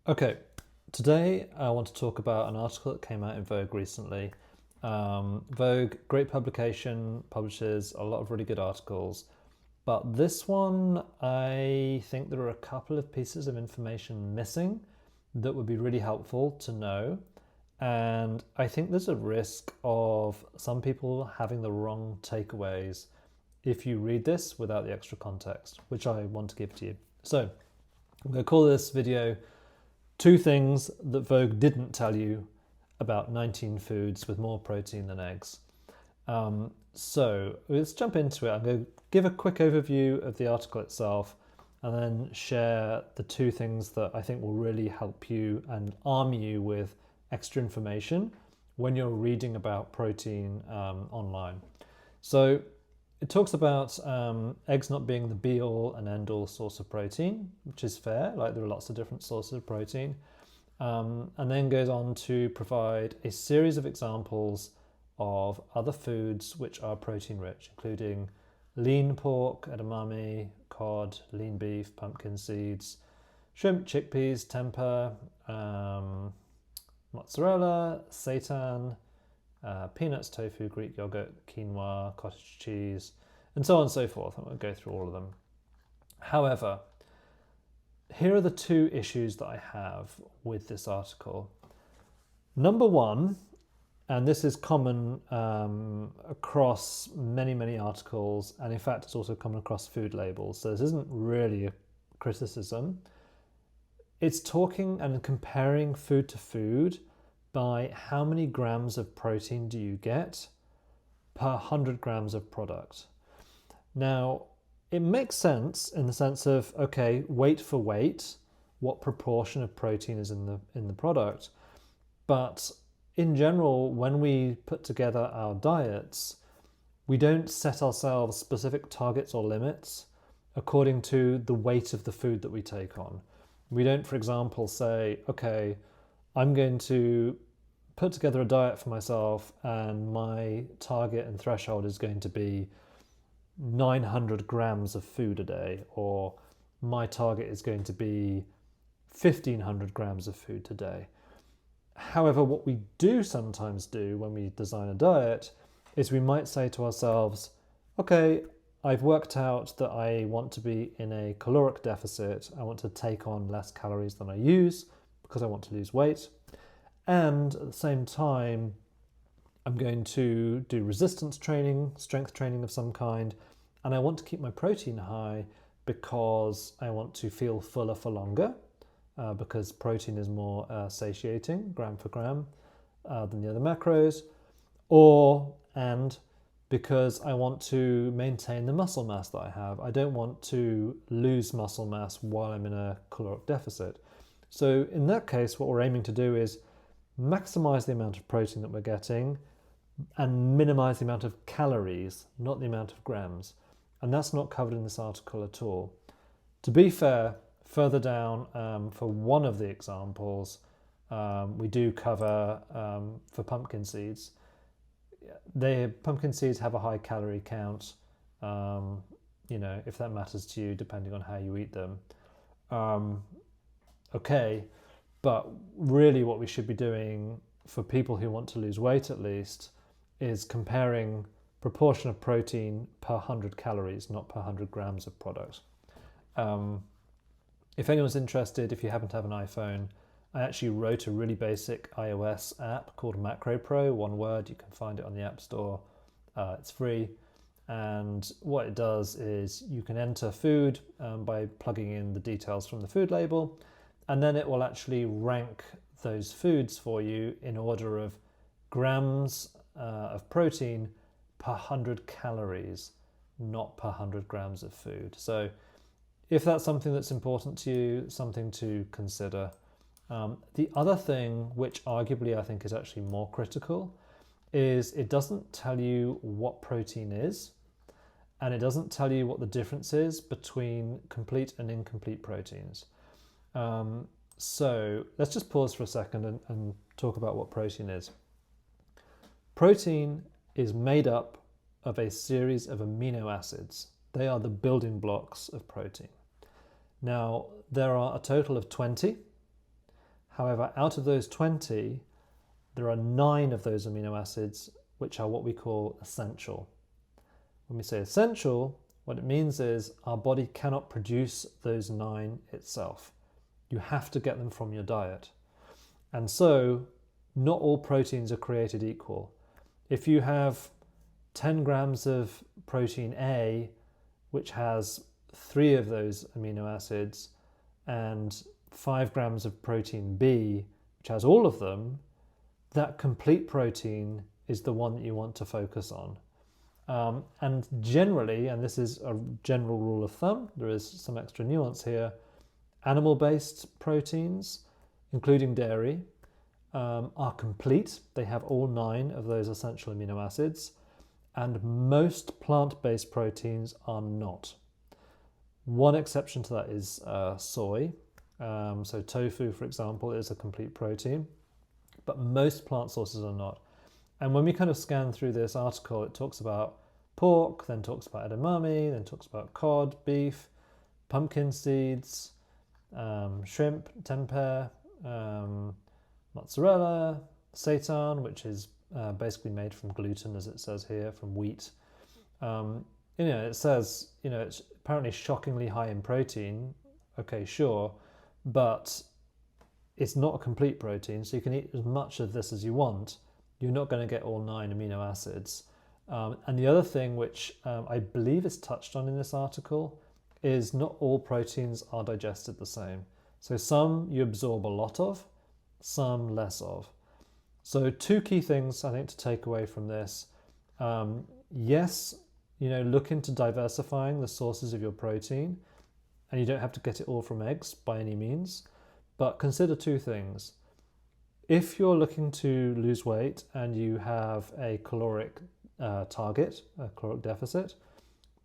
Okay, today I want to talk about an article that came out in Vogue recently. Vogue, great publication, publishes a lot of really good articles. But this one, I think there are a couple of pieces of information missing that would be really helpful to know. And I think there's a risk of some people having the wrong takeaways if you read this without the extra context, which I want to give to you. So I'm going to call this video Two Things That Vogue Didn't Tell You About 19 Foods with More Protein Than Eggs. So let's jump into it. I'm going to give a quick overview of the article itself and then share the two things that I think will really help you and arm you with extra information when you're reading about protein online. So it talks about eggs not being the be-all and end-all source of protein, which is fair, like there are lots of different sources of protein, and then goes on to provide a series of examples of other foods which are protein rich, including lean pork, edamame, cod, lean beef, pumpkin seeds, shrimp, chickpeas, tempeh, mozzarella, seitan, peanuts, tofu, Greek yogurt, quinoa, cottage cheese, and so on and so forth. I won't go through all of them. However, here are the two issues that I have with this article. Number one, and this is common across many articles, and in fact it's also common across food labels, so this isn't really a criticism. It's talking and comparing food to food by how many grams of protein do you get per 100 grams of product. Now, it makes sense in the sense of, okay, weight for weight, what proportion of protein is in the product. But in general, when we put together our diets, we don't set ourselves specific targets or limits according to the weight of the food that we take on. We don't, for example, say, okay, I'm going to put together a diet for myself and my target and threshold is going to be 900 grams of food a day, or my target is going to be 1500 grams of food a day. However, what we do sometimes do when we design a diet is we might say to ourselves, okay, I've worked out that I want to be in a caloric deficit. I want to take on less calories than I use because I want to lose weight. And at the same time, I'm going to do resistance training, strength training of some kind, and I want to keep my protein high because I want to feel fuller for longer, because protein is more satiating, gram for gram, than the other macros, and because I want to maintain the muscle mass that I have. I don't want to lose muscle mass while I'm in a caloric deficit. So in that case, what we're aiming to do is maximize the amount of protein that we're getting and minimize the amount of calories, not the amount of grams. And that's not covered in this article at all. To be fair, further down for one of the examples, we do cover for pumpkin seeds. Pumpkin seeds have a high calorie count, if that matters to you, depending on how you eat them. Okay. But really what we should be doing for people who want to lose weight at least is comparing proportion of protein per 100 calories, not per 100 grams of product. If anyone's interested, if you happen to have an iPhone, I actually wrote a really basic iOS app called Macro Pro, one word. You can find it on the App Store. It's free. And what it does is you can enter food by plugging in the details from the food label, and then it will actually rank those foods for you in order of grams of protein per 100 calories, not per 100 grams of food. So if that's something that's important to you, something to consider. The other thing, which arguably I think is actually more critical, is it doesn't tell you what protein is, and it doesn't tell you what the difference is between complete and incomplete proteins. So let's just pause for a second and talk about what protein is. Protein is made up of a series of amino acids. They are the building blocks of protein. Now, there are a total of 20, However, out of those 20, there are 9 of those amino acids which are what we call essential. When we say essential, what it means is our body cannot produce those 9 itself. You have to get them from your diet. And so, not all proteins are created equal. If you have 10 grams of protein A, which has 3 of those amino acids, and 5 grams of protein B, which has all of them, that complete protein is the one that you want to focus on. And generally, and this is a general rule of thumb, there is some extra nuance here, animal-based proteins, including dairy, are complete. They have all 9 of those essential amino acids, and most plant-based proteins are not. One exception to that is soy. So tofu, for example, is a complete protein, but most plant sources are not. And when we kind of scan through this article, it talks about pork, then talks about edamame, then talks about cod, beef, pumpkin seeds, shrimp, tempeh, mozzarella, seitan, which is basically made from gluten, as it says here, from wheat. It says, it's apparently shockingly high in protein. Okay, sure, but it's not a complete protein, so you can eat as much of this as you want. You're not going to get all 9 amino acids. And the other thing, which I believe is touched on in this article, is not all proteins are digested the same. So some you absorb a lot of, some less of. So 2 key things I think to take away from this. Yes, look into diversifying the sources of your protein, and you don't have to get it all from eggs by any means, but consider 2 things. If you're looking to lose weight and you have a caloric target, a caloric deficit,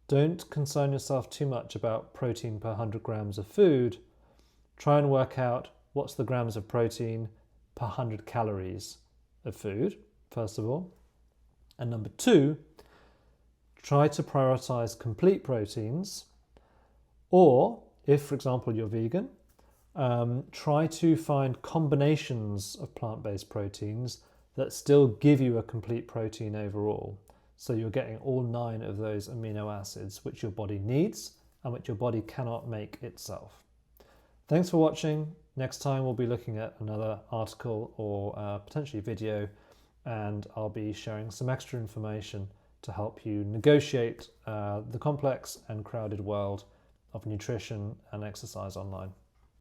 don't concern yourself too much about protein per 100 grams of food. Try and work out what's the grams of protein per 100 calories of food, first of all. And number 2, try to prioritize complete proteins, or if, for example, you're vegan, try to find combinations of plant-based proteins that still give you a complete protein overall. So you're getting all 9 of those amino acids which your body needs and which your body cannot make itself. Thanks for watching. Next time we'll be looking at another article or potentially video, and I'll be sharing some extra information to help you negotiate the complex and crowded world of nutrition and exercise online.